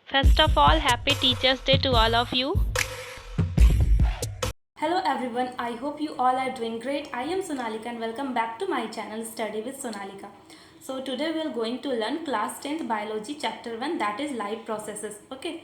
First of all, happy Teachers' Day to all of you. Hello everyone, I hope you all are doing great. I am Sonalika and welcome back to my channel Study with Sonalika. So today we are going to learn class 10th biology chapter 1, that is life processes. Okay.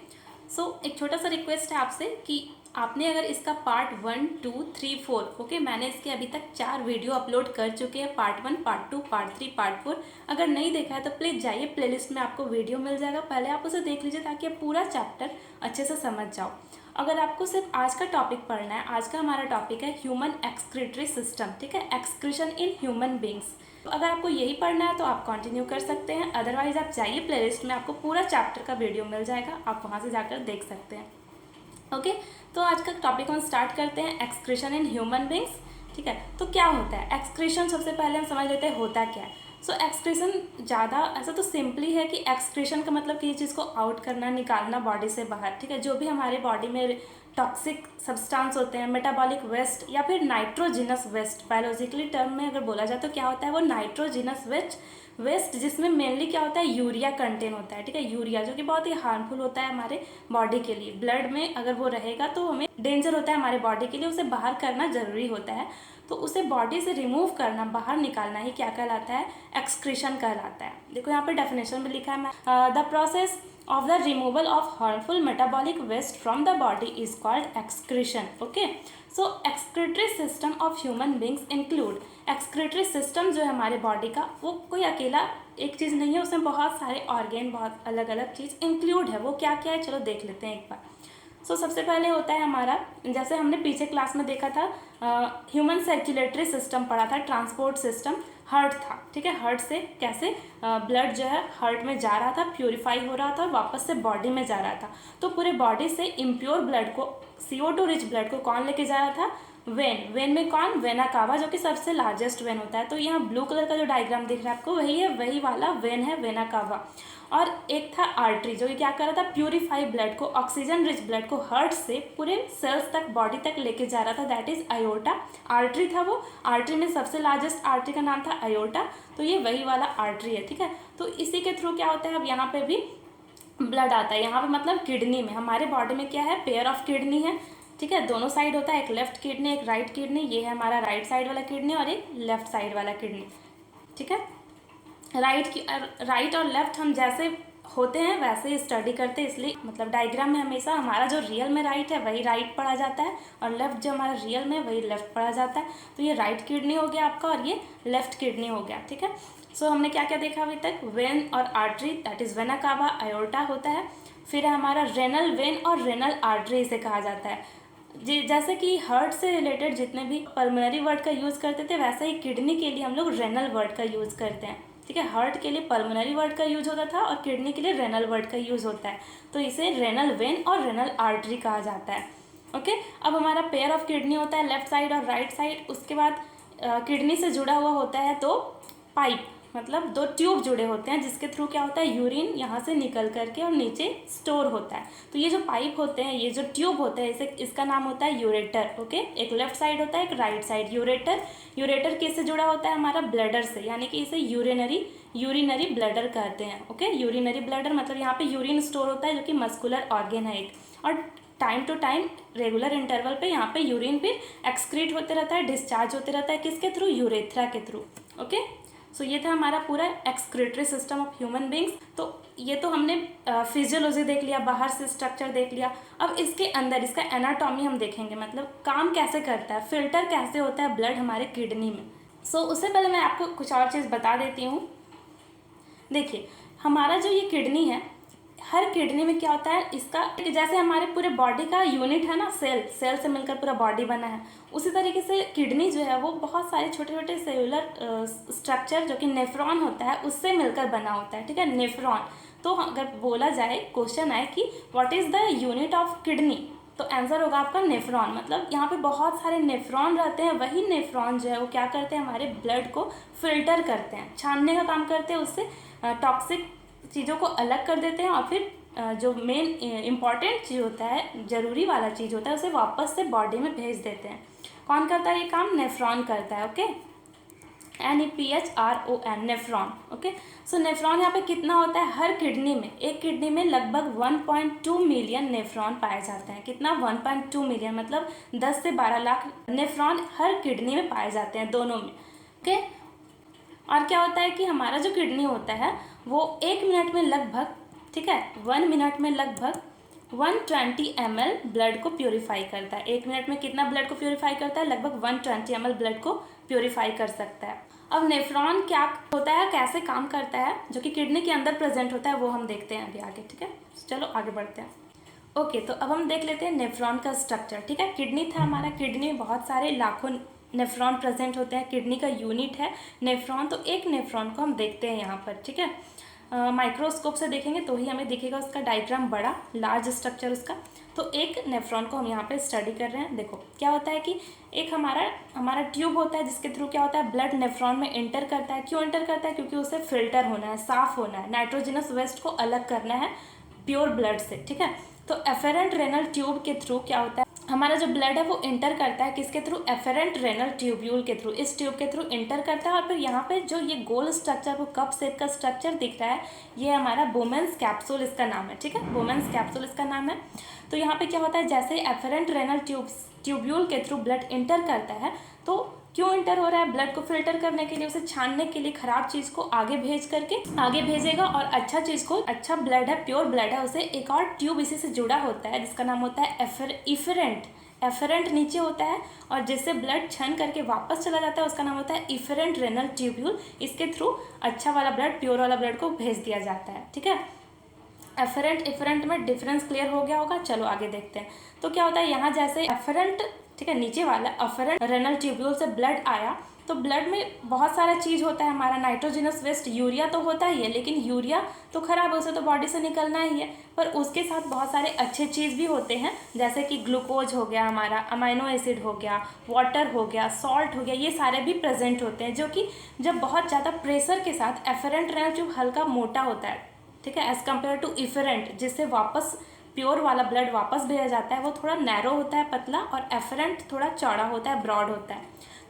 So एक छोटा सा request है आपसे कि आपने अगर इसका part 1, 2, 3, 4 okay, मैंने इसके अभी तक 4 वीडियो अपलोड कर चुके हैं, पार्ट 1, पार्ट 2, पार्ट 3, पार्ट 4। अगर नहीं देखा है तो प्लीज़ जाइए, प्लेलिस्ट में आपको वीडियो मिल जाएगा, पहले आप उसे देख लीजिए ताकि आप पूरा चैप्टर अच्छे से समझ जाओ। अगर आपको सिर्फ आज का टॉपिक पढ़ना है, आज का हमारा टॉपिक है ह्यूमन एक्सक्रीटरी सिस्टम, ठीक है, एक्सक्रीशन इन ह्यूमन बींग्स। तो अगर आपको यही पढ़ना है तो आप कंटिन्यू कर सकते हैं, अदरवाइज आप जाइए प्लेलिस्ट में, आपको पूरा चैप्टर का वीडियो मिल जाएगा, आप वहाँ से जाकर देख सकते हैं। ओके, तो आज का टॉपिक हम स्टार्ट करते हैं, एक्सक्रीशन इन ह्यूमन बींग्स। ठीक है, तो क्या होता है एक्सक्रीशन, सबसे पहले हम समझ लेते हैं होता क्या है। सो एक्सक्रीशन ज़्यादा ऐसा तो सिंपली है कि एक्सक्रीशन का मतलब किसी चीज़ को आउट करना, निकालना बॉडी से बाहर। ठीक है, जो भी हमारे बॉडी में टॉक्सिक सब्सटेंस होते हैं, मेटाबॉलिक वेस्ट या फिर नाइट्रोजिनस वेस्ट, बायोलॉजिकली टर्म में अगर बोला जाए तो क्या होता है वो नाइट्रोजिनस वेस्ट जिसमें मेनली क्या होता है यूरिया कंटेन होता है। ठीक है, यूरिया जो कि बहुत ही हार्मफुल होता है हमारे बॉडी के लिए, ब्लड में अगर वो रहेगा तो हमें डेंजर होता है हमारे बॉडी के लिए, उसे बाहर करना ज़रूरी होता है। तो उसे बॉडी से रिमूव करना, बाहर निकालना ही क्या कहलाता है, एक्सक्रीशन कहलाता है। देखो यहाँ पर डेफिनेशन में लिखा है, the process of the removal of harmful metabolic waste from the body is called excretion. Okay, so excretory system of human beings include, excretory system जो है हमारे बॉडी का, वो कोई अकेला एक चीज़ नहीं है, उसमें बहुत सारे ऑर्गेन, बहुत अलग अलग चीज़ इंक्लूड है। वो क्या क्या है चलो देख लेते हैं एक बार। सो सबसे पहले होता है हमारा, जैसे हमने पीछे क्लास में देखा था, ह्यूमन सर्कुलेटरी सिस्टम पढ़ा था, ट्रांसपोर्ट सिस्टम, हार्ट था। ठीक है, हार्ट से कैसे ब्लड जो है हार्ट में जा रहा था, प्यूरिफाई हो रहा था और वापस से बॉडी में जा रहा था। तो पूरे बॉडी से इम्प्योर ब्लड को, CO2 रिच ब्लड को कौन लेके जा रहा था, वेन में कौन, वेना कावा, जो कि सबसे लार्जेस्ट वेन होता है। तो यहाँ ब्लू कलर का जो डायग्राम दिख रहा है आपको, वही है, वही वाला वेन है, वेना कावा। और एक था आर्टरी, जो कि क्या कर रहा था, प्यूरिफाई ब्लड को, ऑक्सीजन रिच ब्लड को हार्ट से पूरे सेल्स तक, बॉडी तक लेके जा रहा था, दैट इज आयोटा। आर्टरी था वो, आर्टरी में सबसे लार्जेस्ट आर्टरी का नाम था आयोटा। तो ये वही वाला आर्टरी है। ठीक है, तो इसी के थ्रू क्या होता है, अब यहाँ पे भी ब्लड आता है। यहाँ पे मतलब किडनी में, हमारे बॉडी में क्या है, पेयर ऑफ किडनी है। ठीक है, दोनों साइड होता है, एक लेफ्ट किडनी एक राइट किडनी। ये है हमारा राइट साइड वाला किडनी और एक लेफ्ट साइड वाला किडनी। ठीक है, राइट और लेफ्ट हम जैसे होते हैं वैसे ही स्टडी करते हैं, इसलिए मतलब डायग्राम में हमेशा हमारा जो रियल में राइट है वही राइट पढ़ा जाता है और लेफ्ट जो हमारा रियल में वही लेफ्ट पढ़ा जाता है। तो ये राइट किडनी हो गया आपका और ये लेफ्ट किडनी हो गया। ठीक है, सो हमने क्या क्या देखा अभी तक, वेन और artery, that is vena cava, iota होता है। फिर है हमारा रेनल वेन और रेनल आर्टरी, इसे कहा जाता है। जैसे कि हार्ट से रिलेटेड जितने भी पल्मोनरी वर्ड का यूज़ करते थे, वैसे ही किडनी के लिए हम लोग रेनल वर्ड का यूज़ करते हैं। ठीक है, हार्ट के लिए पल्मोनरी वर्ड का यूज होता था और किडनी के लिए रेनल वर्ड का यूज़ होता है। तो इसे रेनल वेन और रेनल आर्टरी कहा जाता है। ओके, अब हमारा पेयर ऑफ किडनी होता है, लेफ्ट साइड और राइट साइड। उसके बाद किडनी से जुड़ा हुआ होता है दो पाइप, मतलब दो ट्यूब जुड़े होते हैं, जिसके थ्रू क्या होता है, यूरिन यहाँ से निकल करके और नीचे स्टोर होता है। तो ये जो पाइप होते हैं, ये जो ट्यूब होते हैं, इसे इसका नाम होता है यूरेटर। ओके, एक लेफ्ट साइड होता है, एक राइट साइड। यूरेटर किससे जुड़ा होता है, हमारा ब्लडर से, यानी कि इसे यूरिनरी ब्लडर कहते हैं। ओके, यूरिनरी ब्लडर मतलब यहाँ पे यूरिन स्टोर होता है, जो कि मस्कुलर ऑर्गेन है एक, और time to time regular interval पे यहाँ पे यूरिन फिर एक्सक्रीट होते रहता है, डिस्चार्ज होते रहता है, किसके थ्रू, यूरेथ्रा के थ्रू। ओके, सो ये था हमारा पूरा excretory system of human beings. तो ये तो हमने फिजियोलॉजी देख लिया, बाहर से स्ट्रक्चर देख लिया। अब इसके अंदर इसका एनाटॉमी हम देखेंगे, मतलब काम कैसे करता है, फिल्टर कैसे होता है ब्लड हमारे किडनी में। सो उससे पहले मैं आपको कुछ और चीज़ बता देती हूँ। देखिए, हमारा जो ये किडनी है, हर किडनी में क्या होता है, इसका जैसे हमारे पूरे बॉडी का यूनिट है ना, सेल से मिलकर पूरा बॉडी बना है, उसी तरीके से किडनी जो है वो बहुत सारे छोटे छोटे सेलुलर स्ट्रक्चर, जो कि नेफ्रॉन होता है, उससे मिलकर बना होता है। ठीक है, नेफ्रॉन। तो अगर बोला जाए, क्वेश्चन आए कि what is the unit of kidney, तो आंसर होगा आपका नेफ्रॉन। मतलब यहाँ पे बहुत सारे नेफ्रॉन रहते हैं, वही नेफ्रॉन जो है वो क्या करते हैं, हमारे ब्लड को फिल्टर करते हैं, छानने का काम करते हैं, उससे टॉक्सिक चीज़ों को अलग कर देते हैं और फिर जो मेन इम्पॉर्टेंट चीज़ होता है, ज़रूरी वाला चीज़ होता है, उसे वापस से बॉडी में भेज देते हैं। कौन करता है ये काम, नेफ्रॉन करता है। Okay, NEPHRON, nephron. ओके, सो नेफ्रॉन यहाँ पे कितना होता है, हर किडनी में, एक किडनी में लगभग 1.2 मिलियन नेफ्रॉन पाए जाते हैं। कितना, 1.2 मिलियन, मतलब 10 से 12 लाख नेफ्रॉन हर किडनी में पाए जाते हैं, दोनों में। ओके, और क्या होता है कि हमारा जो किडनी होता है वो 1 मिनट में लगभग, ठीक है, 1 मिनट में लगभग 120 ml ब्लड को प्योरीफाई करता है। 1 मिनट में कितना ब्लड को प्योरीफाई करता है, लगभग 120 ml ब्लड को प्योरीफाई कर सकता है। अब नेफ्रॉन क्या होता है, कैसे काम करता है, जो कि किडनी के अंदर प्रेजेंट होता है, वो हम देखते हैं अभी आगे। ठीक है, चलो आगे बढ़ते हैं। ओके, तो अब हम देख लेते हैं नेफ्रॉन का स्ट्रक्चर। ठीक है, किडनी था हमारा, किडनी में बहुत सारे लाखों नेफ्रॉन प्रेजेंट होते हैं। किडनी का यूनिट है नेफ्रॉन। तो एक नेफ्रॉन को हम देखते हैं यहाँ पर। ठीक है, माइक्रोस्कोप से देखेंगे तो ही हमें दिखेगा उसका डायग्राम, बड़ा लार्ज स्ट्रक्चर उसका। तो एक नेफ्रॉन को हम यहाँ पे स्टडी कर रहे हैं। देखो क्या होता है कि एक हमारा ट्यूब होता है, जिसके थ्रू क्या होता है, ब्लड नेफ्रॉन में एंटर करता है। क्यों एंटर करता है, क्योंकि उसे फिल्टर होना है, साफ होना है, नाइट्रोजनस वेस्ट को अलग करना है प्योर ब्लड से। ठीक है, तो एफेरेंट रेनल ट्यूब के थ्रू क्या होता है, हमारा जो ब्लड है वो इंटर करता है, किसके थ्रू, एफेरेंट रेनल ट्यूब्यूल के थ्रू, इस ट्यूब के थ्रू इंटर करता है। और फिर यहाँ पे जो ये गोल स्ट्रक्चर, वो कप शेप का स्ट्रक्चर दिख रहा है, ये हमारा बोमेंस कैप्सूल इसका नाम है। ठीक है, बोमेंस कैप्सूल इसका नाम है। तो यहाँ पे क्या होता है, जैसे एफेरेंट रेनल ट्यूब्यूल के थ्रू ब्लड इंटर करता है, तो क्यों इंटर हो रहा है, ब्लड को फिल्टर करने के लिए, उसे छानने के लिए, खराब चीज़ को आगे भेजेगा, और अच्छा चीज़ को, अच्छा ब्लड है, प्योर ब्लड है, उसे एक और ट्यूब इसी से जुड़ा होता है, जिसका नाम होता है एफेरेंट नीचे होता है, और जिससे ब्लड छन करके वापस चला जाता है, उसका नाम होता है इफेरेंट रेनल ट्यूब्यूल। इसके थ्रू अच्छा वाला ब्लड, प्योर वाला ब्लड को भेज दिया जाता है। ठीक है, एफेरेंट में डिफरेंस क्लियर हो गया होगा। चलो आगे देखते हैं। तो क्या होता है, यहाँ जैसे एफेरेंट, ठीक है, नीचे वाला एफेरेंट रेनल ट्यूब्यूल से ब्लड आया, तो ब्लड में बहुत सारा चीज़ होता है हमारा, नाइट्रोजनस वेस्ट, यूरिया तो होता ही है, लेकिन यूरिया तो खराब है, उसे तो बॉडी से निकलना ही है, पर उसके साथ बहुत सारे अच्छे चीज़ भी होते हैं, जैसे कि ग्लूकोज हो गया हमारा, अमाइनो एसिड हो गया, वाटर हो गया, सॉल्ट हो गया, ये सारे भी प्रेजेंट होते हैं, जो कि जब बहुत ज़्यादा प्रेशर के साथ, एफेरेंट रेनल ट्यूब हल्का मोटा होता है, ठीक है, एज़ कम्पेयर टू इफेरेंट, जिससे वापस प्योर वाला ब्लड वापस भेजा जाता है, वो थोड़ा नैरो होता है, पतला, और एफेरेंट थोड़ा चौड़ा होता है, ब्रॉड होता है।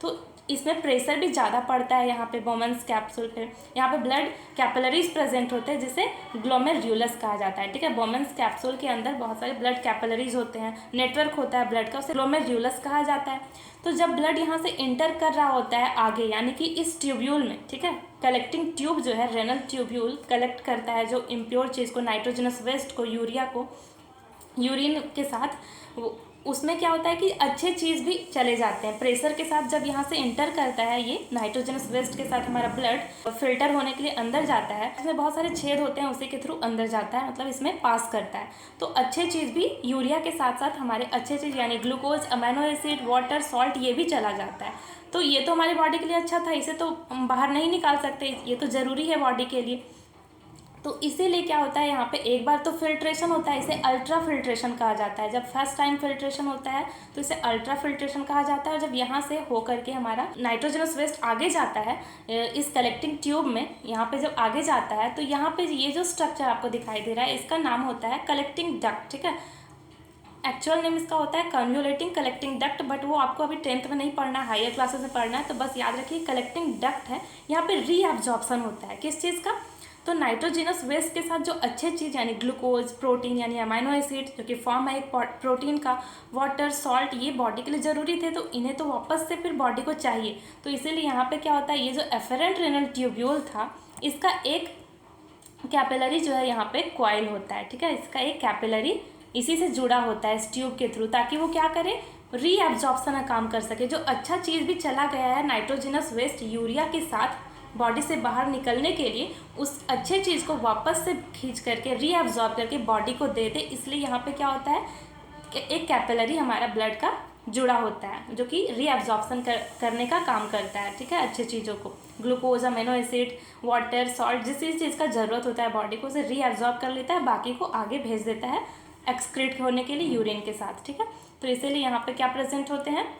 तो इसमें प्रेशर भी ज़्यादा पड़ता है यहाँ पे बोमेंस कैप्सूल पे। यहाँ पे ब्लड कैपिलरीज प्रेजेंट होते हैं, जिसे ग्लोमेरुलस कहा जाता है। ठीक है, बोमेंस कैप्सूल के अंदर बहुत सारे ब्लड कैपिलरीज होते हैं, नेटवर्क होता है ब्लड का, उसे ग्लोमेरुलस कहा जाता है। तो जब ब्लड यहाँ से इंटर कर रहा होता है आगे, यानी कि इस ट्यूब्यूल में, ठीक है, कलेक्टिंग ट्यूब जो है, रेनल ट्यूब्यूल कलेक्ट करता है जो इम्प्योर चीज़ को, नाइट्रोजनस वेस्ट को, यूरिया को, यूरिन के साथ, उसमें क्या होता है कि अच्छे चीज़ भी चले जाते हैं। प्रेशर के साथ जब यहाँ से इंटर करता है, ये नाइट्रोजनस वेस्ट के साथ हमारा ब्लड फिल्टर होने के लिए अंदर जाता है, इसमें बहुत सारे छेद होते हैं, उसी के थ्रू अंदर जाता है, मतलब इसमें पास करता है। तो अच्छे चीज़ भी यूरिया के साथ साथ हमारे अच्छे चीज़, यानी glucose, amino acid, water, salt, ये भी चला जाता है। तो ये तो हमारी बॉडी के लिए अच्छा था, इसे तो हम बाहर नहीं निकाल सकते, ये तो ज़रूरी है बॉडी के लिए। तो इसीलिए क्या होता है, यहाँ पे एक बार तो फिल्ट्रेशन होता है, इसे अल्ट्रा फिल्ट्रेशन कहा जाता है। जब फर्स्ट टाइम फिल्ट्रेशन होता है तो इसे अल्ट्रा फिल्ट्रेशन कहा जाता है। और जब यहाँ से हो करके हमारा नाइट्रोजनस वेस्ट आगे जाता है इस कलेक्टिंग ट्यूब में, यहाँ पे जब आगे जाता है, तो यहाँ पे ये जो स्ट्रक्चर आपको दिखाई दे रहा है, इसका नाम होता है कलेक्टिंग डक्ट। ठीक है, एक्चुअल नेम इसका होता है कन्व्यूलेटिंग कलेक्टिंग डक्ट, बट वो आपको अभी 10th में नहीं पढ़ना, हायर क्लासेस में पढ़ना है, तो बस याद रखिए कलेक्टिंग डक्ट है। यहाँ पे रीअब्जॉर्प्शन होता है किस चीज़ का, तो नाइट्रोजनस वेस्ट के साथ जो अच्छे चीज़, यानी ग्लूकोज, प्रोटीन, यानी अमाइनो एसिड, जो कि फॉर्म है एक प्रोटीन का, वाटर, सॉल्ट, ये बॉडी के लिए ज़रूरी थे, तो इन्हें तो वापस से फिर बॉडी को चाहिए। तो इसीलिए यहाँ पे क्या होता है, ये जो एफेरेंट रेनल ट्यूब्यूल था, इसका एक कैपिलरी जो है यहाँ पे क्वाइल होता है। ठीक है, इसका एक कैपिलरी इसी से जुड़ा होता है इस ट्यूब के थ्रू, ताकि वो क्या करे, रीअब्जॉर्प्शन का काम कर सके। जो अच्छा चीज़ भी चला गया है नाइट्रोजनस वेस्ट यूरिया के साथ बॉडी से बाहर निकलने के लिए, उस अच्छे चीज़ को वापस से खींच करके रीअब्जॉर्ब करके बॉडी को दे दे। इसलिए यहाँ पे क्या होता है कि एक कैपिलरी हमारा ब्लड का जुड़ा होता है, जो कि रीअब्जॉर्प्शन करने का काम करता है। ठीक है, अच्छे चीज़ों को, glucose, amino acid, water, salt, जिस चीज़ का ज़रूरत होता है बॉडी को, उसे रीअब्जॉर्ब कर लेता है, बाकी को आगे भेज देता है एक्सक्रीट होने के लिए यूरिन के साथ। ठीक है, तो इसीलिए यहाँ पे क्या प्रेजेंट होते हैं,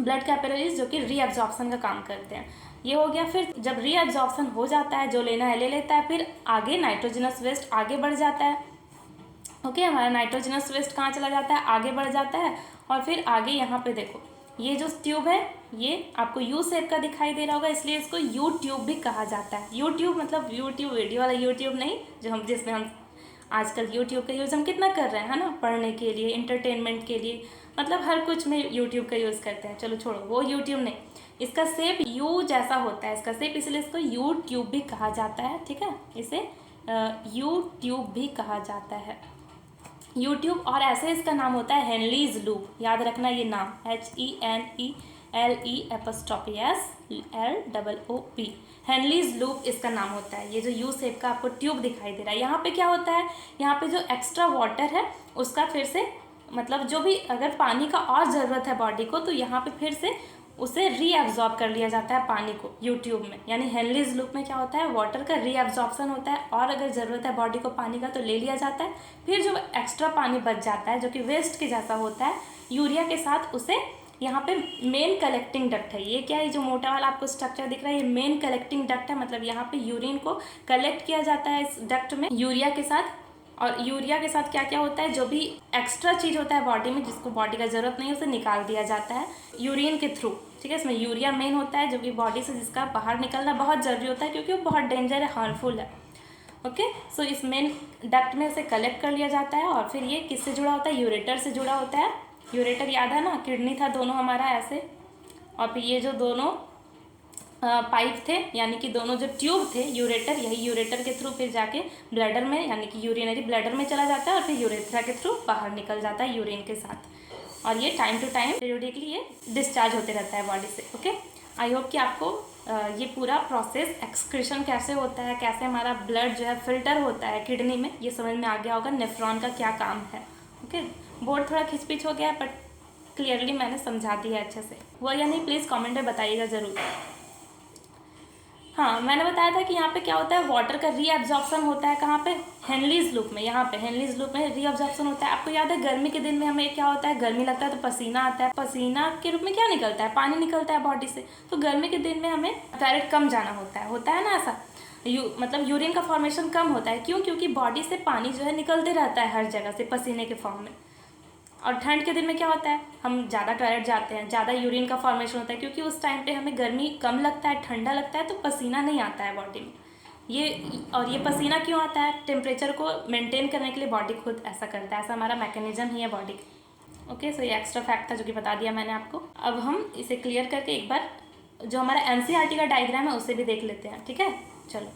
ब्लड कैपिलरीज, जो कि रीअब्जॉर्प्शन का काम करते हैं। ये हो गया। फिर जब रीअब्जॉर्प्शन हो जाता है, जो लेना है ले लेता है, फिर आगे नाइट्रोजनस वेस्ट आगे बढ़ जाता है। ओके, हमारा नाइट्रोजनस वेस्ट कहाँ चला जाता है, आगे बढ़ जाता है। और फिर आगे यहाँ पे देखो, ये जो ट्यूब है ये आपको यू शेप का दिखाई दे रहा होगा, इसलिए इसको यू ट्यूब भी कहा जाता है। यूट्यूब मतलब यूट्यूब वीडियो वाला यूट्यूब नहीं, जो हम जिसमें हम आजकल यूट्यूब का यूज़ हम कितना कर रहे हैं, है ना, पढ़ने के लिए, इंटरटेनमेंट के लिए, मतलब हर कुछ में यूट्यूब का यूज़ करते हैं। चलो छोड़ो, वो यूट्यूब नहीं, इसका शेप यू जैसा होता है इसका शेप, इसलिए इसको यूट्यूब भी कहा जाता है। ठीक है, इसे यूट्यूब भी कहा जाता है, यूट्यूब। और ऐसे इसका नाम होता है हेनलीज लूप, याद रखना ये नाम, HENELELE'S हेनलीज लूप इसका नाम होता है। ये जो यू शेप का आपको ट्यूब दिखाई दे रहा है, यहाँ पे क्या होता है, यहाँ पे जो एक्स्ट्रा वाटर है उसका फिर से मतलब जो भी अगर पानी का और ज़रूरत है बॉडी को, तो यहाँ पे फिर से उसे रीअब्जॉर्ब कर लिया जाता है पानी को यूट्यूब में। यानी हेनलीज लूप में क्या होता है, वाटर का रीअब्जॉर्प्शन होता है, और अगर ज़रूरत है बॉडी को पानी का तो ले लिया जाता है। फिर जो एक्स्ट्रा पानी बच जाता है जो कि वेस्ट के जैसा होता है, यूरिया के साथ उसे यहाँ पे मेन कलेक्टिंग डक्ट है। ये क्या है, जो मोटा वाला आपको स्ट्रक्चर दिख रहा है, ये मेन कलेक्टिंग डक्ट है। मतलब यहाँ पे यूरिन को कलेक्ट किया जाता है इस डक्ट में यूरिया के साथ। और यूरिया के साथ क्या क्या होता है, जो भी एक्स्ट्रा चीज़ होता है बॉडी में जिसको बॉडी का ज़रूरत नहीं है उसे निकाल दिया जाता है यूरिन के थ्रू। ठीक है, इसमें यूरिया मेन होता है जो कि बॉडी से जिसका बाहर निकलना बहुत ज़रूरी होता है, क्योंकि वो बहुत डेंजर है, हार्मफुल है। ओके, सो इस मेन डक्ट में से कलेक्ट कर लिया जाता है। और फिर ये किससे जुड़ा होता है, यूरेटर से जुड़ा होता है। यूरेटर याद है ना, किडनी था दोनों हमारा ऐसे, और फिर ये जो दोनों पाइप थे, यानी कि दोनों जो ट्यूब थे यूरेटर, यही यूरेटर के थ्रू फिर जाके ब्लैडर में, यानी कि यूरिनरी ब्लैडर में चला जाता है, और फिर यूरेथ्रा के थ्रू बाहर निकल जाता है यूरिन के साथ। और ये टाइम टू टाइम पीरियडिकली ये डिस्चार्ज होते रहता है बॉडी से। ओके, आई होप कि आपको ये पूरा प्रोसेस, एक्सक्रीशन कैसे होता है, कैसे हमारा ब्लड जो है फिल्टर होता है किडनी में, ये समझ में आ गया होगा नेफ्रॉन का क्या काम है। ओके, बोर्ड थोड़ा खिंचपिच हो गया, बट क्लियरली मैंने समझा दिया है अच्छे से। हुआ या नहीं प्लीज़ कमेंट में बताइएगा ज़रूर। हाँ, मैंने बताया था कि यहाँ पे क्या होता है, वाटर का रीअब्जॉर्प्शन होता है। कहाँ पे, हेनलीज लूप में। यहाँ पे हेनलीज लूप में रीअब्जॉर्प्शन होता है। आपको याद है गर्मी के दिन में हमें क्या होता है, गर्मी लगता है तो पसीना आता है, पसीना के रूप में क्या निकलता है, पानी निकलता है बॉडी से। तो गर्मी के दिन में हमें टॉयलेट कम जाना होता है ना ऐसा, मतलब यूरिन का फॉर्मेशन कम होता है। क्यों, क्योंकि बॉडी से पानी जो है निकलते रहता है हर जगह से पसीने के फॉर्म में। और ठंड के दिन में क्या होता है, हम ज़्यादा टॉयलेट जाते हैं, ज़्यादा यूरिन का फॉर्मेशन होता है, क्योंकि उस टाइम पे हमें गर्मी कम लगता है, ठंडा लगता है, तो पसीना नहीं आता है बॉडी में। ये पसीना क्यों आता है, टेम्परेचर को मेंटेन करने के लिए बॉडी खुद ऐसा करता है, ऐसा हमारा मैकेनिज्म ही है बॉडी का। ओके, सो ये एक्स्ट्रा फैक्ट था जो कि बता दिया मैंने आपको। अब हम इसे क्लियर करके एक बार जो हमारा NCERT का डायग्राम है उसे भी देख लेते हैं। ठीक है, चलो,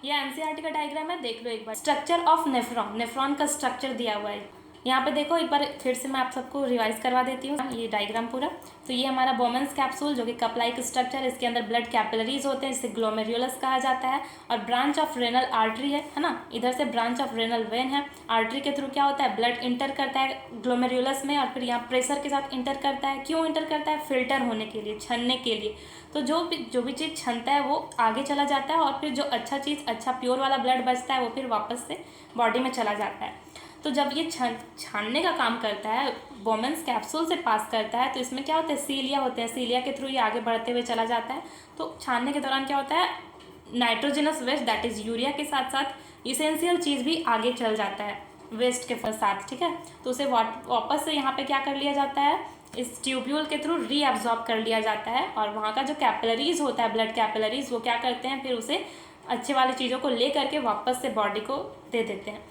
ये NCERT का डायग्राम है, देख लो एक बार। स्ट्रक्चर ऑफ नेफ्रॉन, नेफ्रॉन का स्ट्रक्चर दिया हुआ है यहाँ पे। देखो एक बार फिर से मैं आप सबको रिवाइज करवा देती हूँ ये डायग्राम पूरा। तो ये हमारा बोमेंस कैप्सूल जो कि कप लाइक स्ट्रक्चर, इसके अंदर ब्लड कैपिलरीज होते हैं जिसे ग्लोमेरुलस कहा जाता है। और ब्रांच ऑफ रेनल आर्टरी है ना, इधर से ब्रांच ऑफ रेनल वेन है। आर्टरी के थ्रू क्या होता है, ब्लड इंटर करता है ग्लोमेरुलस में, और फिर यहाँ प्रेशर के साथ इंटर करता है। क्यों इंटर करता है, फिल्टर होने के लिए, छनने के लिए। तो जो भी चीज़ छनता है वो आगे चला जाता है, और फिर जो अच्छा चीज़, अच्छा प्योर वाला ब्लड बचता है वो फिर वापस से बॉडी में चला जाता है। तो जब ये छानने का काम करता है, बोमेंस कैप्सूल से पास करता है, तो इसमें क्या होता है, सीलिया होते हैं, सीलिया के थ्रू ये आगे बढ़ते हुए चला जाता है। तो छानने के दौरान क्या होता है, nitrogenous waste that is urea के साथ साथ इसेंशियल चीज़ भी आगे चल जाता है वेस्ट के साथ। ठीक है, तो उसे वापस से यहाँ पे क्या कर लिया जाता है, इस ट्यूब्यूल के थ्रू रीअब्जॉर्ब कर लिया जाता है। और वहाँ का जो कैपिलरीज होता है, ब्लड कैपिलरीज, वो क्या करते हैं, फिर उसे अच्छे वाली चीज़ों को ले करके वापस से बॉडी को दे देते हैं,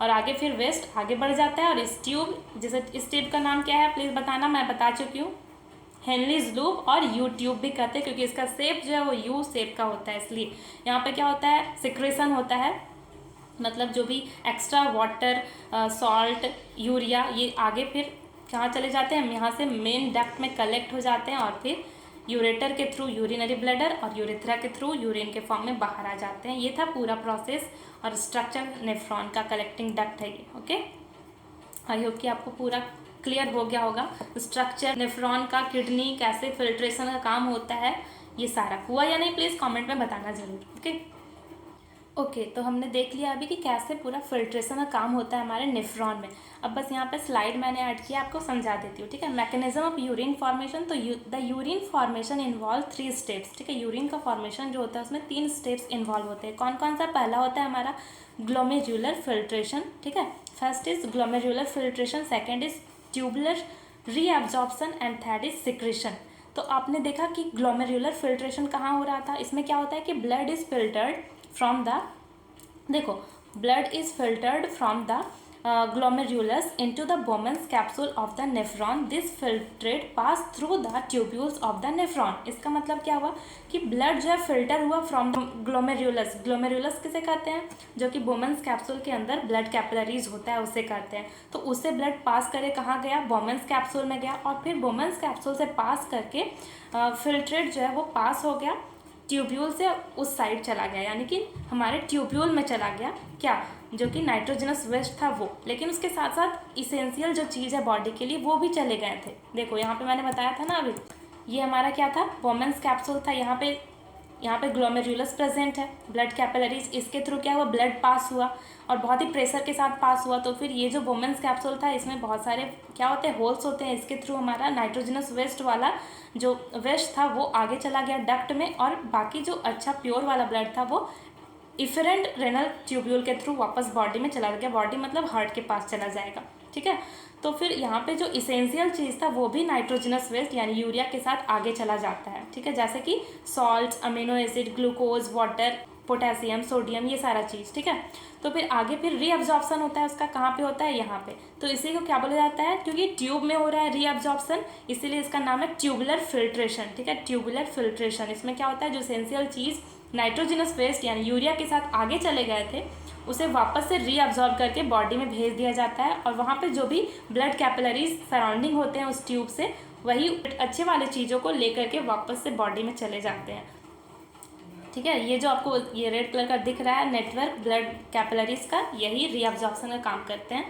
और आगे फिर वेस्ट आगे बढ़ जाता है। और इस ट्यूब, जैसे इस ट्यूब का नाम क्या है प्लीज़ बताना, मैं बता चुकी हूँ, हेनलीज लूप और यू ट्यूब भी कहते हैं, क्योंकि इसका शेप जो है वो यू शेप का होता है। इसलिए यहाँ पे क्या होता है, सिक्रेशन होता है, मतलब जो भी एक्स्ट्रा वाटर, सॉल्ट, यूरिया, ये आगे फिर कहाँ चले जाते हैं, यहाँ से मेन डक्ट में कलेक्ट हो जाते हैं, और फिर यूरेटर के थ्रू यूरिनरी ब्लैडर, और यूरेथ्रा के थ्रू यूरिन के फॉर्म में बाहर आ जाते हैं। ये था पूरा प्रोसेस और स्ट्रक्चर नेफ्रॉन का, कलेक्टिंग डक्ट है ये। ओके, आई होप कि आपको पूरा क्लियर हो गया होगा स्ट्रक्चर नेफ्रॉन का, किडनी कैसे फिल्ट्रेशन का काम होता है, ये सारा हुआ या नहीं प्लीज़ कमेंट में बताना ज़रूर। ओके, तो हमने देख लिया अभी कि कैसे पूरा फिल्ट्रेशन का काम होता है हमारे नेफ्रॉन में। अब बस यहाँ पे स्लाइड मैंने ऐड किया, आपको समझा देती हूँ। ठीक है, मैकेनिज्म ऑफ यूरिन फॉर्मेशन। तो the urine formation involve 3 steps. ठीक है, यूरिन का फॉर्मेशन जो होता है उसमें 3 स्टेप्स इन्वॉल्व होते हैं। कौन कौन सा, पहला होता है हमारा ग्लोमेरुलर फिल्ट्रेशन। ठीक है, first is glomerular filtration, second is tubular reabsorption and third is secretion. तो आपने देखा कि ग्लोमेरुलर फिल्ट्रेशन कहाँ हो रहा था, इसमें क्या होता है कि blood is filtered from the, देखो blood is filtered from the glomerulus into the Bowman's capsule of the nephron. This filtrate pass through the tubules of the nephron. इसका मतलब क्या हुआ कि ब्लड जो है फिल्टर हुआ फ्रॉम ग्लोमेरुलस। ग्लोमेरुलस किसे कहते हैं, जो कि बोमेंस कैप्सूल के अंदर ब्लड कैपिलरीज होता है उसे कहते हैं। तो उससे ब्लड पास करे कहाँ गया, बोमेंस कैप्सूल में गया, और फिर बोमेंस कैप्सूल से पास करके फिल्ट्रेट जो है वो पास हो गया ट्यूब्यूल से उस साइड चला गया, यानी कि हमारे ट्यूब्यूल में चला गया क्या, जो कि नाइट्रोजनस वेस्ट था वो। लेकिन उसके साथ साथ इसेंशियल जो चीज़ है बॉडी के लिए वो भी चले गए थे। देखो यहाँ पे मैंने बताया था ना अभी, ये हमारा क्या था, बोमेंस कैप्सूल था, यहाँ पे ग्लोमेरुलस प्रेजेंट है, ब्लड कैपिलरीज, इसके थ्रू क्या हुआ, ब्लड पास हुआ और बहुत ही प्रेशर के साथ पास हुआ। तो फिर ये जो बोमेंस कैप्सूल था इसमें बहुत सारे क्या होते हैं, होल्स होते हैं, इसके थ्रू हमारा नाइट्रोजनस वेस्ट वाला जो वेस्ट था वो आगे चला गया डक्ट में, और बाकी जो अच्छा प्योर वाला ब्लड था वो इफरेंट रेनल ट्यूब्यूल के थ्रू वापस बॉडी में चला गया। बॉडी मतलब हार्ट के पास चला जाएगा, ठीक है। तो फिर यहाँ पे जो इसेंशियल चीज़ था वो भी नाइट्रोजनस वेस्ट यानी यूरिया के साथ आगे चला जाता है, ठीक है, जैसे कि salt, amino acid, glucose, water, potassium, sodium, ये सारा चीज़, ठीक है। तो फिर आगे फिर रीअब्जॉर्प्शन होता है उसका, कहाँ पे होता है, यहाँ पे। तो इसी को क्या बोला जाता है, क्योंकि ट्यूब में हो रहा है रीअब्जॉर्प्शन, इसीलिए इसका नाम है ट्यूबुलर फिल्ट्रेशन, ठीक है, ट्यूबुलर फिल्ट्रेशन। इसमें क्या होता है, जो एसेंशियल चीज़ नाइट्रोजनस वेस्ट यानी यूरिया के साथ आगे चले गए थे उसे वापस से रीअब्जॉर्ब करके बॉडी में भेज दिया जाता है, और वहाँ पे जो भी ब्लड कैपिलरीज सराउंडिंग होते हैं उस ट्यूब से, वही अच्छे वाले चीज़ों को लेकर के वापस से बॉडी में चले जाते हैं, ठीक है। ये जो आपको ये रेड कलर का दिख रहा है नेटवर्क ब्लड कैपिलरीज का, यही रीअब्जॉर्प्शन का काम करते हैं,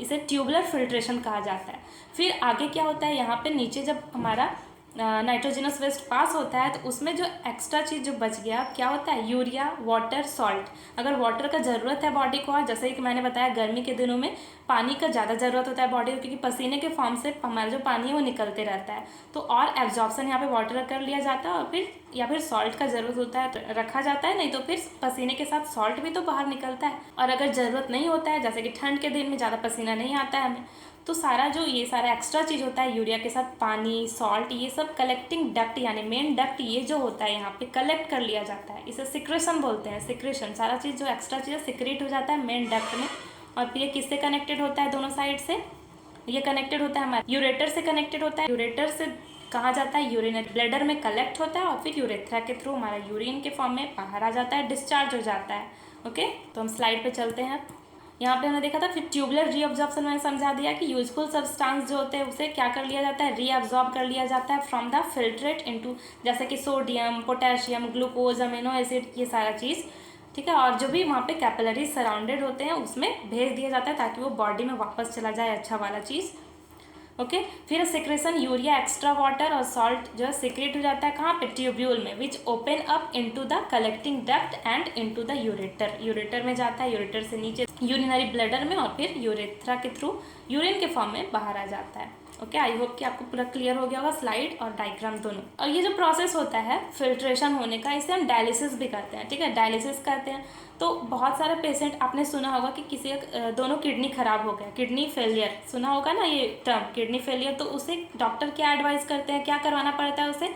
इसे ट्यूबुलर फिल्ट्रेशन कहा जाता है। फिर आगे क्या होता है, यहाँ पे नीचे जब हमारा नाइट्रोजनस वेस्ट पास होता है तो उसमें जो एक्स्ट्रा चीज़ जो बच गया क्या होता है, यूरिया, वाटर, सॉल्ट। अगर वाटर का ज़रूरत है बॉडी को, जैसे कि मैंने बताया गर्मी के दिनों में पानी का ज़्यादा ज़रूरत होता है बॉडी को, क्योंकि पसीने के फॉर्म से हमारा जो पानी है वो निकलते रहता है, तो और एब्जॉर्प्शन यहाँ पे वाटर कर लिया जाता है, और फिर या फिर सॉल्ट का ज़रूरत होता है रखा जाता है, नहीं तो फिर पसीने के साथ सॉल्ट भी तो बाहर निकलता है। और अगर ज़रूरत नहीं होता है, जैसे कि ठंड के दिन में ज़्यादा पसीना नहीं आता है हमें, तो सारा जो ये सारा एक्स्ट्रा चीज़ होता है यूरिया के साथ पानी, सॉल्ट, ये सब कलेक्टिंग डक्ट यानी मेन डक्ट ये जो होता है यहाँ पे कलेक्ट कर लिया जाता है, इसे सिक्रेशन बोलते हैं। सिक्रेशन, सारा चीज़ जो एक्स्ट्रा चीज़ सिक्रेट हो जाता है मेन डक्ट में, और फिर ये किससे कनेक्टेड होता है, दोनों साइड से ये कनेक्टेड होता है हमारे यूरेटर से कनेक्टेड होता है। यूरेटर से कहाँ जाता है, यूरिनरी ब्लैडर में कलेक्ट होता है, और फिर यूरेथ्रा के थ्रू हमारा यूरिन के फॉर्म में बाहर आ जाता है, डिस्चार्ज हो जाता है। ओके, तो हम स्लाइड पे चलते हैं। यहाँ पे हमने देखा था, फिर ट्यूबुलर रीअब्जॉर्प्शन मैंने समझा दिया कि यूजफुल सब्सटेंस जो होते हैं उसे क्या कर लिया जाता है, रीअब्जॉर्ब कर लिया जाता है फ्रॉम द फिल्ट्रेट इनटू, जैसे कि sodium, potassium, glucose, amino acid, ये सारा चीज़, ठीक है। और जो भी वहाँ पे कैपिलरीज सराउंडेड होते हैं उसमें भेज दिया जाता है ताकि वो बॉडी में वापस चला जाए अच्छा वाला चीज़। ओके, फिर सिक्रेशन, यूरिया, एक्स्ट्रा वाटर और सॉल्ट जो है सिक्रेट हो जाता है कहाँ पे, ट्यूब्यूल में, which open up into the collecting duct and into the ureter. Ureter में जाता है, यूरेटर से नीचे यूरिनरी ब्लैडर में, और फिर यूरेथ्रा के थ्रू यूरिन के फॉर्म में बाहर आ जाता है। ओके, आई होप कि आपको पूरा क्लियर हो गया होगा, स्लाइड और डायग्राम दोनों। और ये जो प्रोसेस होता है फिल्ट्रेशन होने का, इसे हम डायलिसिस भी करते हैं, ठीक है, डायलिसिस करते हैं। तो बहुत सारे पेशेंट आपने सुना होगा कि किसी दोनों किडनी खराब हो गया, किडनी फेलियर, सुना होगा ना ये टर्म किडनी फेलियर, तो उसे डॉक्टर क्या एडवाइस करते हैं, क्या करवाना पड़ता है, उसे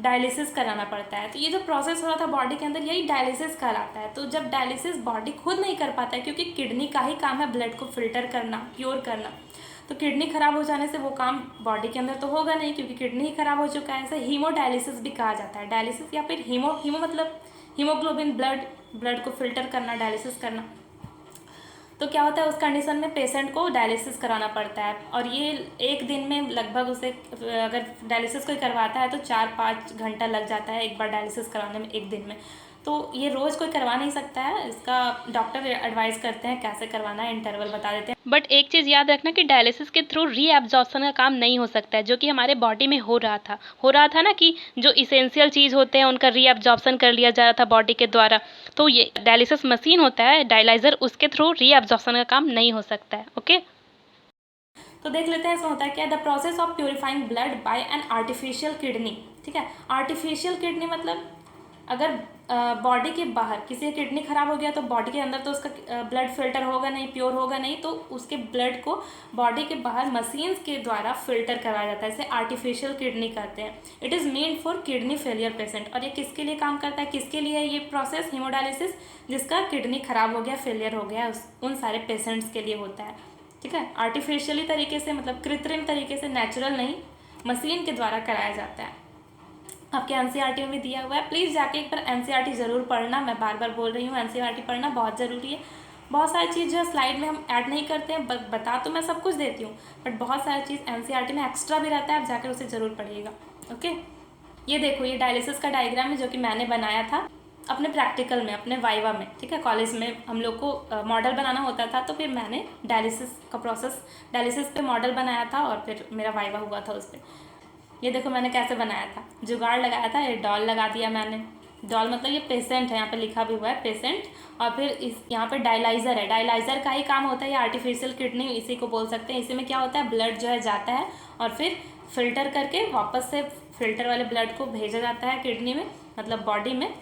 डायलिसिस कराना पड़ता है। तो ये जो प्रोसेस हो रहा था बॉडी के अंदर, यही डायलिसिस कहलाता है। तो जब डायलिसिस बॉडी खुद नहीं कर पाता है, क्योंकि किडनी का ही काम है ब्लड को फिल्टर करना, प्योर करना, तो किडनी खराब हो जाने से वो काम बॉडी के अंदर तो होगा नहीं, क्योंकि किडनी ही खराब हो चुका है। इसे हीमोडायलिसिस भी कहा जाता है, डायलिसिस या फिर हीमो मतलब हीमोग्लोबिन, ब्लड को फिल्टर करना, डायलिसिस करना। तो क्या होता है उस कंडीशन में पेशेंट को डायलिसिस कराना पड़ता है, और ये एक दिन में लगभग उसे, अगर डायलिसिस कोई करवाता है तो 4-5 घंटा लग जाता है एक बार डायलिसिस कराने में, एक दिन में। तो ये रोज़ कोई करवा नहीं सकता है, इसका डॉक्टर एडवाइस करते हैं कैसे करवाना है, इंटरवल बता देते हैं। बट एक चीज़ याद रखना कि डायलिसिस के थ्रू रीअब्जॉर्प्शन का काम नहीं हो सकता है, जो कि हमारे बॉडी में हो रहा था ना, कि जो इसेंशियल चीज़ होते हैं उनका रीअब्जॉर्प्शन कर लिया जा रहा था बॉडी के द्वारा। तो ये डायलिसिस मशीन होता है, डायलाइज़र, उसके थ्रू रीअब्जॉर्प्शन का काम नहीं हो सकता है। ओके, तो देख लेते हैं इसमें होता है क्या, the process of purifying blood bye an artificial kidney, ठीक है। आर्टिफिशियल किडनी मतलब अगर बॉडी के बाहर किसी की किडनी खराब हो गया तो बॉडी के अंदर तो उसका ब्लड फिल्टर होगा नहीं, प्योर होगा नहीं, तो उसके ब्लड को बॉडी के बाहर मशीन्स के द्वारा फिल्टर करवाया जाता है। इसे आर्टिफिशियल किडनी कहते हैं। It is made for kidney failure patient. और ये किसके लिए काम करता है, किसके लिए है ये प्रोसेस हीमोडायलिसिस? जिसका किडनी खराब हो गया, फेलियर हो गया, उन सारे पेशेंट्स के लिए होता है। ठीक है, आर्टिफिशियली तरीके से, मतलब कृत्रिम तरीके से, नेचुरल नहीं, मशीन के द्वारा कराया जाता है। आपके एनसीईआरटी में भी दिया हुआ है, प्लीज़ जाके एक बार एनसीईआरटी ज़रूर पढ़ना। मैं बार बार बोल रही हूँ, एनसीईआरटी पढ़ना बहुत ज़रूरी है। बहुत सारी चीज़ जो है स्लाइड में हम ऐड नहीं करते हैं, बता तो मैं सब कुछ देती हूँ, बट बहुत सारी चीज़ एनसीईआरटी में एक्स्ट्रा भी रहता है, आप जाकर उसे ज़रूर पढ़िएगा। ओके, ये देखो, ये डायलिसिस का डायग्राम है जो कि मैंने बनाया था अपने प्रैक्टिकल में, अपने वाइवा में। ठीक है, कॉलेज में हम लोग को मॉडल बनाना होता था, तो फिर मैंने डायलिसिस का प्रोसेस, डायलिसिस पे मॉडल बनाया था और फिर मेरा वाइवा हुआ था उस पर। ये देखो मैंने कैसे बनाया था, जुगाड़ लगाया था, ये डॉल लगा दिया मैंने। डॉल मतलब ये पेशेंट है, यहाँ पे लिखा भी हुआ है पेशेंट। और फिर इस यहाँ पे डायलाइज़र है, डायलाइज़र का ही काम होता है, ये आर्टिफिशियल किडनी इसी को बोल सकते हैं। इसी में क्या होता है, ब्लड जो है जाता है और फिर फिल्टर करके वापस से फिल्टर वाले ब्लड को भेजा जाता है किडनी में, मतलब बॉडी में।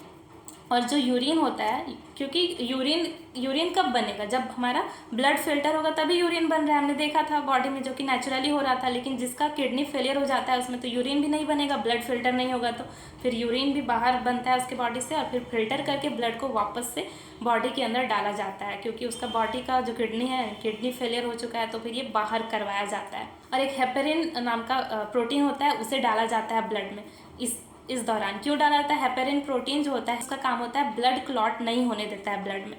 और जो यूरिन होता है, क्योंकि यूरिन कब बनेगा, जब हमारा ब्लड फिल्टर होगा तभी यूरिन बन रहा है। हमने देखा था बॉडी में, जो कि नेचुरली हो रहा था। लेकिन जिसका किडनी फेलियर हो जाता है उसमें तो यूरिन भी नहीं बनेगा, ब्लड फिल्टर नहीं होगा, तो फिर यूरिन भी बाहर बनता है उसके बॉडी से और फिर फिल्टर करके ब्लड को वापस से बॉडी के अंदर डाला जाता है। क्योंकि उसका बॉडी का जो किडनी है, किडनी फेलियर हो चुका है, तो फिर ये बाहर करवाया जाता है। और एक हेपेरिन नाम का प्रोटीन होता है, उसे डाला जाता है ब्लड में। इस दौरान क्यों डाला जाता है, हेपेरिन प्रोटीन जो होता है उसका काम होता है ब्लड क्लॉट नहीं होने देता है ब्लड में।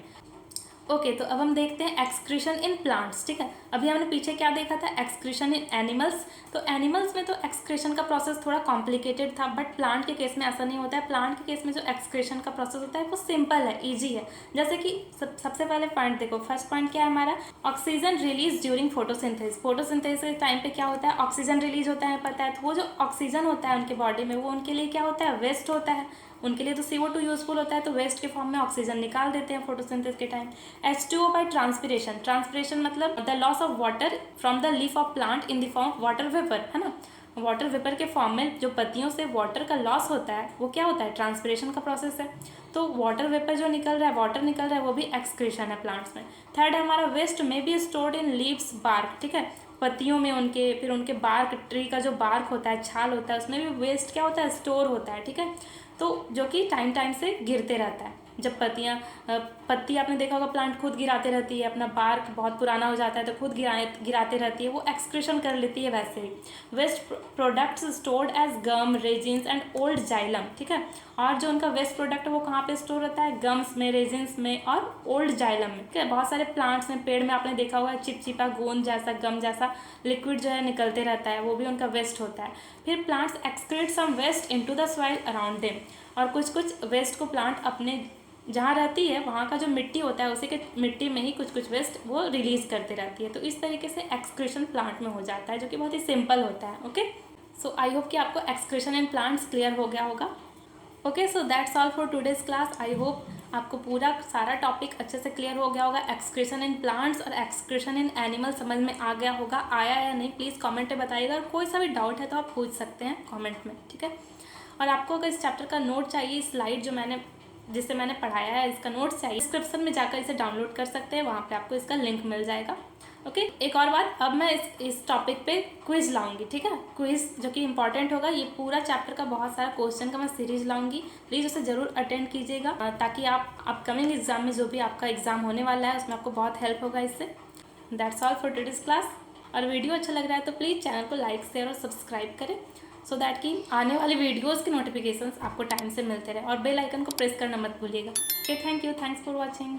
ओके, तो अब हम देखते हैं एक्सक्रीशन इन प्लांट्स। ठीक है, अभी हमने पीछे क्या देखा था, एक्सक्रीशन इन एनिमल्स। तो एनिमल्स में तो एक्सक्रीशन का प्रोसेस थोड़ा कॉम्प्लिकेटेड था, बट प्लांट के केस में ऐसा नहीं होता है। प्लांट के केस में जो एक्सक्रीशन का प्रोसेस होता है वो सिंपल है, ईजी है। जैसे कि सबसे पहले पॉइंट देखो, फर्स्ट पॉइंट क्या है हमारा, oxygen release during photosynthesis. Photosynthesis के टाइम पे क्या होता है, ऑक्सीजन रिलीज होता है, पता है। तो वो जो ऑक्सीजन होता है उनके बॉडी में, वो उनके लिए क्या होता है, वेस्ट होता है। उनके लिए तो CO2 यूजफुल होता है, तो वेस्ट के फॉर्म में ऑक्सीजन निकाल देते हैं फोटोसिंथेसिस के time. H2O by transpiration. Transpiration मतलब the loss of water from the leaf of plant in the form of water vapour, है ना। वाटर वेपर के फॉर्म में जो पत्तियों से वाटर का लॉस होता है वो क्या होता है, ट्रांसपिरेशन का प्रोसेस है। तो वाटर वेपर जो निकल रहा है, वाटर निकल रहा है, वो भी एक्सक्रीशन है प्लांट्स में। थर्ड है हमारा वेस्ट में be stored in leaves bark. ठीक है, पत्तियों में उनके, फिर उनके बार्क, ट्री का जो बार्क होता है, छाल होता है, उसमें भी वेस्ट क्या होता है, स्टोर होता है। ठीक है, तो जो कि टाइम टाइम से गिरते रहता है। जब पत्ती आपने देखा होगा, प्लांट खुद गिराते रहती है, अपना बार्क बहुत पुराना हो जाता है तो खुद गिराते रहती है, वो एक्सक्रीशन कर लेती है वैसे ही। Waste products stored as gum, resins and old xylem. ठीक है, और जो उनका वेस्ट प्रोडक्ट है वो कहाँ पे स्टोर होता है, गम्स में, रेजिन्स में और ओल्ड जाइलम में। ठीक है, बहुत सारे प्लांट्स में, पेड़ में आपने देखा होगा चिपचिपा गोंद जैसा, गम जैसा लिक्विड जो है निकलते रहता है, वो भी उनका वेस्ट होता है। फिर plants excrete some waste into the soil around them. और कुछ वेस्ट को प्लांट अपने जहाँ रहती है वहाँ का जो मिट्टी होता है उसी के मिट्टी में ही कुछ वेस्ट वो रिलीज़ करती रहती है। तो इस तरीके से एक्सक्रीशन प्लांट में हो जाता है, जो कि बहुत ही सिंपल होता है। ओके, सो आई होप कि आपको एक्सक्रीशन इन प्लांट्स क्लियर हो गया होगा। Okay, so that's all for today's class. I hope आपको पूरा सारा टॉपिक अच्छे से क्लियर हो गया होगा। एक्सक्रीशन इन प्लांट्स और एक्सक्रीशन इन एनिमल समझ में आ गया होगा, आया या नहीं प्लीज़ कमेंट में बताइएगा। और कोई सा भी डाउट है तो आप पूछ सकते हैं कमेंट में, ठीक है। और आपको अगर इस चैप्टर का नोट चाहिए, स्लाइड जो जिससे मैंने पढ़ाया है, इसका नोट्स चाहिए, डिस्क्रिप्शन में जाकर इसे डाउनलोड कर सकते हैं, वहाँ पे आपको इसका लिंक मिल जाएगा। ओके, एक और बात, अब मैं इस टॉपिक पे क्विज लाऊंगी, ठीक है। क्विज जो कि इंपॉर्टेंट होगा, ये पूरा चैप्टर का बहुत सारा क्वेश्चन का मैं सीरीज लाऊंगी, प्लीज़ उसे ज़रूर अटेंड कीजिएगा, ताकि आप अपकमिंग एग्जाम में जो भी आपका एग्जाम होने वाला है उसमें आपको बहुत हेल्प होगा इससे। That's all for today's class. और वीडियो अच्छा लग रहा है तो प्लीज़ चैनल को लाइक, शेयर और सब्सक्राइब करें, सो दैट कि आने वाले वीडियोज़ के नोटिफिकेशंस आपको टाइम से मिलते रहे। और बेल आइकन को प्रेस करना मत भूलिएगा। Okay, thank you, thanks for watching.